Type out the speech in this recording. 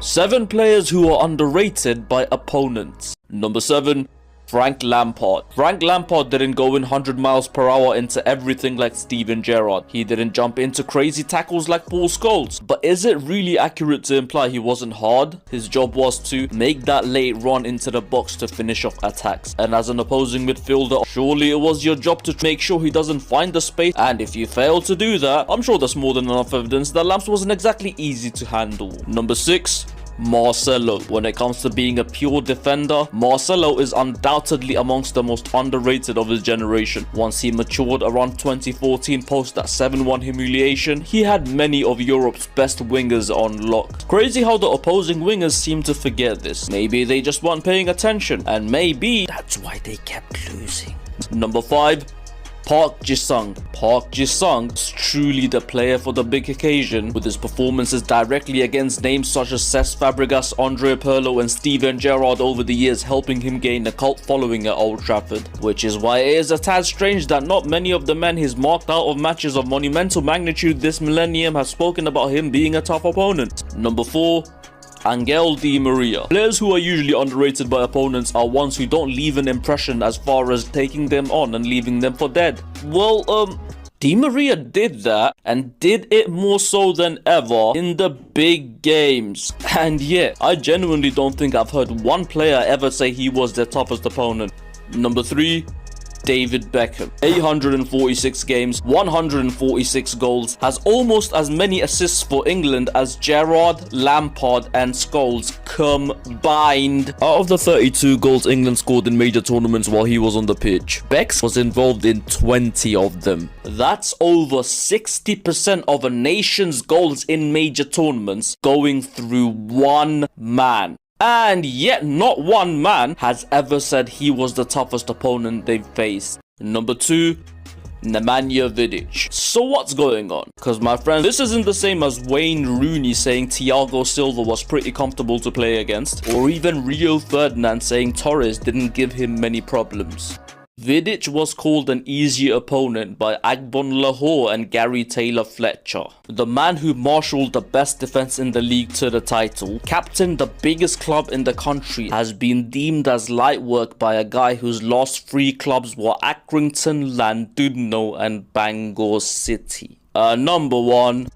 7 players who are underrated by opponents. Number 7. Frank Lampard. Frank Lampard didn't go in 100 miles per hour into everything like Steven Gerrard. He didn't jump into crazy tackles like Paul Scholes. But is it really accurate to imply he wasn't hard? His job was to make that late run into the box to finish off attacks. And as an opposing midfielder, surely it was your job to make sure he doesn't find the space. And if you fail to do that, I'm sure that's more than enough evidence that Lamps wasn't exactly easy to handle. Number 6. Marcelo. When it comes to being a pure defender, Marcelo is undoubtedly amongst the most underrated of his generation. Once he matured around 2014 post that 7-1 humiliation, he had many of Europe's best wingers on lock. Crazy how the opposing wingers seem to forget this. Maybe they just weren't paying attention, and maybe that's why they kept losing. Number 5. Park Ji-sung. Park Ji-sung is truly the player for the big occasion, with his performances directly against names such as Cesc Fabregas, Andre Pirlo and Steven Gerrard over the years, helping him gain a cult following at Old Trafford. Which is why it is a tad strange that not many of the men he's marked out of matches of monumental magnitude this millennium have spoken about him being a tough opponent. Number 4. Angel Di Maria. Players who are usually underrated by opponents are ones who don't leave an impression as far as taking them on and leaving them for dead. Well, Di Maria did that, and did it more so than ever in the big games. And yeah, I genuinely don't think I've heard one player ever say he was their toughest opponent. Number 3. David Beckham. 846 games, 146 goals, has almost as many assists for England as Gerrard, Lampard and Scholes combined. Out of the 32 goals England scored in major tournaments while he was on the pitch, Becks was involved in 20 of them. That's over 60% of a nation's goals in major tournaments going through one man. And yet not one man has ever said he was the toughest opponent they've faced. Number 2. Nemanja Vidic. So what's going on? Because my friends, this isn't the same as Wayne Rooney saying Thiago Silva was pretty comfortable to play against, or even Rio Ferdinand saying Torres didn't give him many problems. Vidic was called an easier opponent by Agbon Lahore and Gary Taylor Fletcher. The man who marshalled the best defense in the league to the title, captained the biggest club in the country, has been deemed as light work by a guy whose last 3 clubs were Accrington, Llandudno and Bangor City. Number 1.